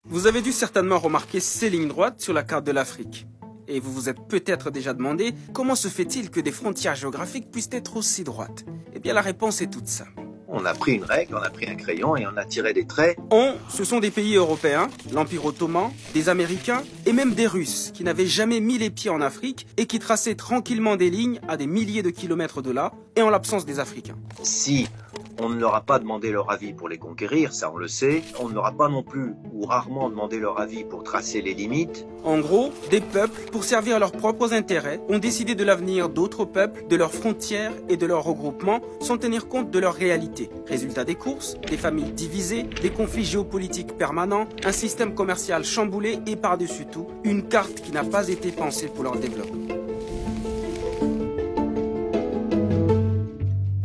Vous avez dû certainement remarquer ces lignes droites sur la carte de l'Afrique. Et vous vous êtes peut-être déjà demandé comment se fait-il que des frontières géographiques puissent être aussi droites? Eh bien la réponse est toute simple. On a pris une règle, on a pris un crayon et on a tiré des traits. Ce sont des pays européens, l'Empire ottoman, des Américains et même des Russes qui n'avaient jamais mis les pieds en Afrique et qui traçaient tranquillement des lignes à des milliers de kilomètres de là et en l'absence des Africains. Si on ne leur a pas demandé leur avis pour les conquérir, ça on le sait, on ne leur a pas non plus ou rarement demandé leur avis pour tracer les limites. En gros, des peuples, pour servir leurs propres intérêts, ont décidé de l'avenir d'autres peuples, de leurs frontières et de leurs regroupements sans tenir compte de leur réalité. Résultat des courses, des familles divisées, des conflits géopolitiques permanents, un système commercial chamboulé et par-dessus tout, une carte qui n'a pas été pensée pour leur développement.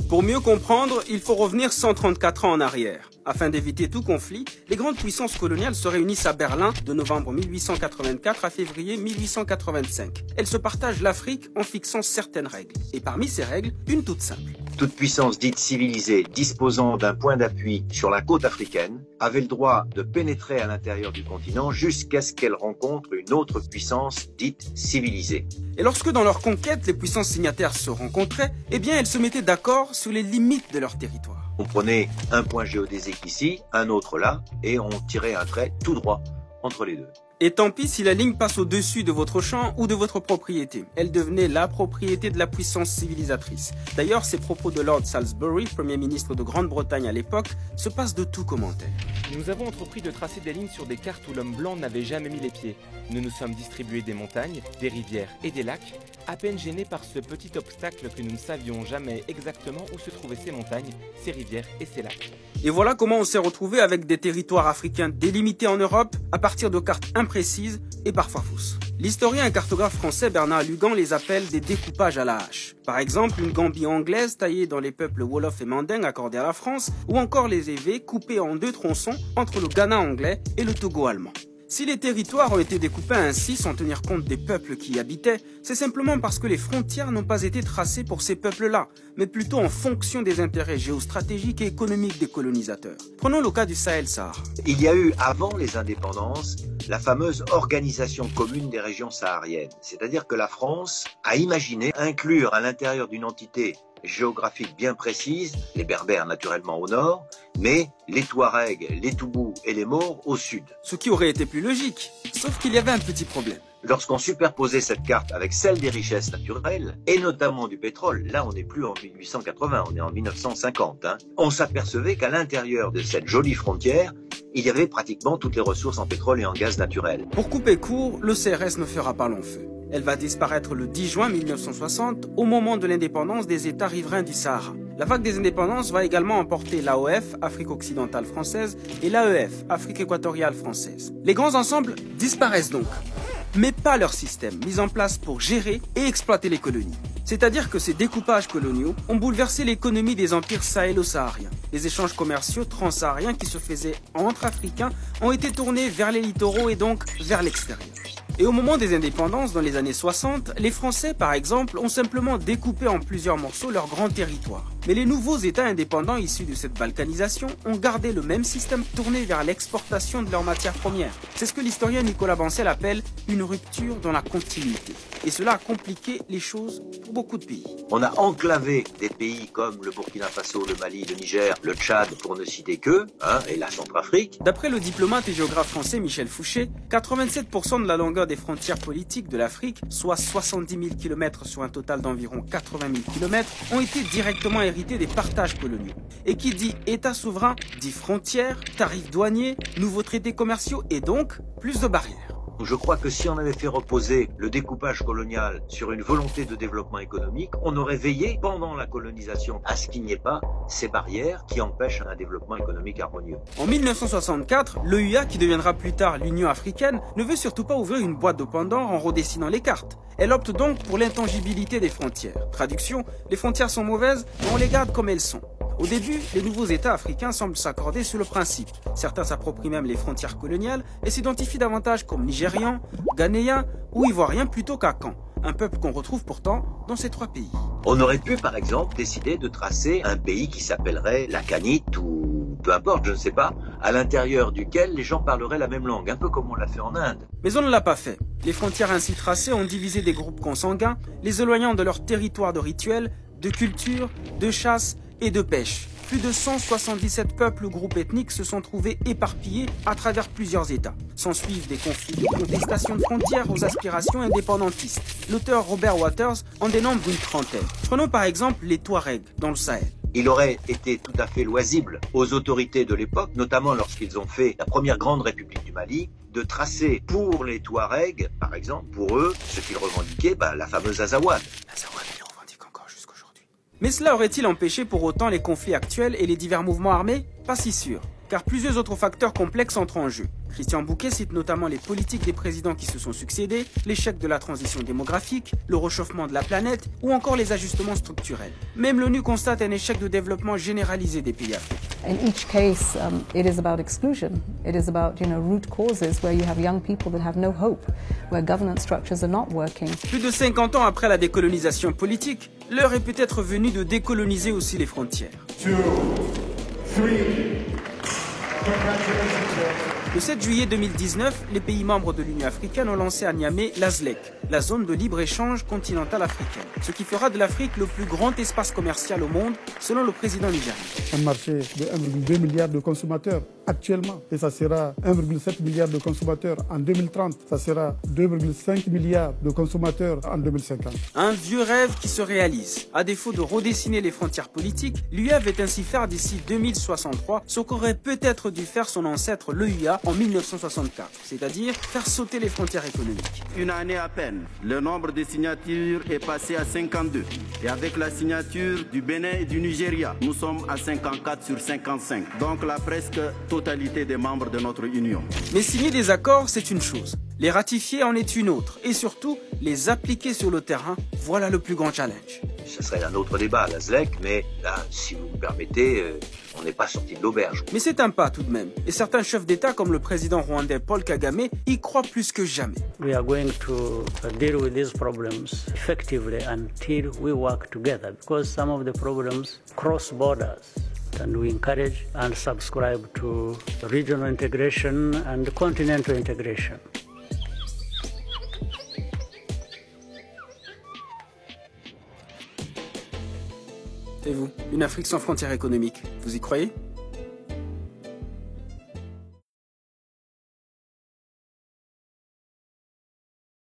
Pour mieux comprendre, il faut revenir 134 ans en arrière. Afin d'éviter tout conflit, les grandes puissances coloniales se réunissent à Berlin de novembre 1884 à février 1885. Elles se partagent l'Afrique en fixant certaines règles. Et parmi ces règles, une toute simple. Toute puissance dite civilisée disposant d'un point d'appui sur la côte africaine avait le droit de pénétrer à l'intérieur du continent jusqu'à ce qu'elle rencontre une autre puissance dite civilisée. Et lorsque dans leur conquête, les puissances signataires se rencontraient, eh bien elles se mettaient d'accord sur les limites de leur territoire. On prenait un point géodésique ici, un autre là, et on tirait un trait tout droit entre les deux. Et tant pis si la ligne passe au-dessus de votre champ ou de votre propriété. Elle devenait la propriété de la puissance civilisatrice. D'ailleurs, ces propos de Lord Salisbury, Premier ministre de Grande-Bretagne à l'époque, se passent de tout commentaire. Nous avons entrepris de tracer des lignes sur des cartes où l'homme blanc n'avait jamais mis les pieds. Nous nous sommes distribués des montagnes, des rivières et des lacs, à peine gênés par ce petit obstacle que nous ne savions jamais exactement où se trouvaient ces montagnes, ces rivières et ces lacs. Et voilà comment on s'est retrouvé avec des territoires africains délimités en Europe à partir de cartes imprécises et parfois fausses. L'historien et cartographe français Bernard Lugan les appelle des découpages à la hache. Par exemple, une Gambie anglaise taillée dans les peuples Wolof et Manding accordés à la France, ou encore les évés coupés en deux tronçons entre le Ghana anglais et le Togo allemand. Si les territoires ont été découpés ainsi sans tenir compte des peuples qui y habitaient, c'est simplement parce que les frontières n'ont pas été tracées pour ces peuples-là, mais plutôt en fonction des intérêts géostratégiques et économiques des colonisateurs. Prenons le cas du Sahel-Sahara. Il y a eu, avant les indépendances, la fameuse organisation commune des régions sahariennes. C'est-à-dire que la France a imaginé inclure à l'intérieur d'une entité géographique bien précise, les Berbères naturellement au nord, mais les Touaregs, les Toubous et les Maures au sud. Ce qui aurait été plus logique, sauf qu'il y avait un petit problème. Lorsqu'on superposait cette carte avec celle des richesses naturelles, et notamment du pétrole, là on n'est plus en 1880, on est en 1950, on s'apercevait qu'à l'intérieur de cette jolie frontière, il y avait pratiquement toutes les ressources en pétrole et en gaz naturel. Pour couper court, le CRS ne fera pas long feu. Elle va disparaître le 10 juin 1960, au moment de l'indépendance des États riverains du Sahara. La vague des indépendances va également emporter l'AOF, Afrique occidentale française, et l'AEF, Afrique équatoriale française. Les grands ensembles disparaissent donc, mais pas leur système mis en place pour gérer et exploiter les colonies. C'est-à-dire que ces découpages coloniaux ont bouleversé l'économie des empires sahélo-sahariens. Les échanges commerciaux transsahariens qui se faisaient entre Africains ont été tournés vers les littoraux et donc vers l'extérieur. Et au moment des indépendances, dans les années 60, les Français, par exemple, ont simplement découpé en plusieurs morceaux leur grand territoire. Mais les nouveaux États indépendants issus de cette balkanisation ont gardé le même système tourné vers l'exportation de leurs matières premières. C'est ce que l'historien Nicolas Bancel appelle une rupture dans la continuité. Et cela a compliqué les choses pour beaucoup de pays. On a enclavé des pays comme le Burkina Faso, le Mali, le Niger, le Tchad, pour ne citer que, et la Centrafrique. D'après le diplomate et géographe français Michel Fouché, 87% de la longueur des frontières politiques de l'Afrique, soit 70 000 km sur un total d'environ 80 000 km, ont été directement hérités des partages coloniaux. Et qui dit État souverain, dit frontières, tarifs douaniers, nouveaux traités commerciaux et donc plus de barrières. Je crois que si on avait fait reposer le découpage colonial sur une volonté de développement économique, on aurait veillé pendant la colonisation à ce qu'il n'y ait pas ces barrières qui empêchent un développement économique harmonieux. En 1964, l'OUA, qui deviendra plus tard l'Union africaine, ne veut surtout pas ouvrir une boîte de Pandore en redessinant les cartes. Elle opte donc pour l'intangibilité des frontières. Traduction, les frontières sont mauvaises, mais on les garde comme elles sont. Au début, les nouveaux États africains semblent s'accorder sur le principe. Certains s'approprient même les frontières coloniales et s'identifient davantage comme Nigérians, Ghanéens ou Ivoiriens plutôt qu'Akan, un peuple qu'on retrouve pourtant dans ces trois pays. On aurait pu par exemple décider de tracer un pays qui s'appellerait l'Akanite ou peu importe, je ne sais pas, à l'intérieur duquel les gens parleraient la même langue, un peu comme on l'a fait en Inde. Mais on ne l'a pas fait. Les frontières ainsi tracées ont divisé des groupes consanguins, les éloignant de leur territoire de rituels, de culture, de chasse et de pêche. Plus de 177 peuples ou groupes ethniques se sont trouvés éparpillés à travers plusieurs États. S'ensuivent des conflits de contestation de frontières aux aspirations indépendantistes. L'auteur Robert Waters en dénombre une trentaine. Prenons par exemple les Touaregs dans le Sahel. Il aurait été tout à fait loisible aux autorités de l'époque, notamment lorsqu'ils ont fait la première grande république du Mali, de tracer pour les Touaregs, par exemple, pour eux, ce qu'ils revendiquaient, la fameuse Azawad. L'Azawad, ils le revendiquent encore jusqu'aujourd'hui. Mais cela aurait-il empêché pour autant les conflits actuels et les divers mouvements armés? Pas si sûr, car plusieurs autres facteurs complexes entrent en jeu. Christian Bouquet cite notamment les politiques des présidents qui se sont succédés, l'échec de la transition démographique, le réchauffement de la planète ou encore les ajustements structurels. Même l'ONU constate un échec de développement généralisé des pays africains. In each case, it is about exclusion. It is about, root causes where you have young people that have no hope, where governance structures are not working. Plus de 50 ans après la décolonisation politique, l'heure est peut-être venue de décoloniser aussi les frontières. 2, 3. Le 7 juillet 2019, les pays membres de l'Union africaine ont lancé à Niamey la ZLEC, la zone de libre-échange continentale africaine, ce qui fera de l'Afrique le plus grand espace commercial au monde, selon le président nigérien. Un marché de 1,2 milliard de consommateurs actuellement, et ça sera 1,7 milliard de consommateurs en 2030, ça sera 2,5 milliards de consommateurs en 2050. Un vieux rêve qui se réalise. À défaut de redessiner les frontières politiques, l'UE veut ainsi faire d'ici 2063 ce qu'aurait peut-être dû faire son ancêtre l'EUA en 1964, c'est-à-dire faire sauter les frontières économiques. Une année à peine, le nombre de signatures est passé à 52. Et avec la signature du Bénin et du Nigeria, nous sommes à 54 sur 55. Donc la presque totalité des membres de notre Union. Mais signer des accords, c'est une chose. Les ratifier en est une autre. Et surtout, les appliquer sur le terrain, voilà le plus grand challenge. Ce serait un autre débat, la ZLEC, mais là, si vous me permettez, on n'est pas sorti de l'auberge. Mais c'est un pas tout de même. Et certains chefs d'État, comme le président rwandais Paul Kagame, y croient plus que jamais. We are going to deal with these problems effectively until we work together, because some of the problems cross borders. And we encourage and subscribe to regional integration and continental integration. Et vous, une Afrique sans frontières économiques, vous y croyez ?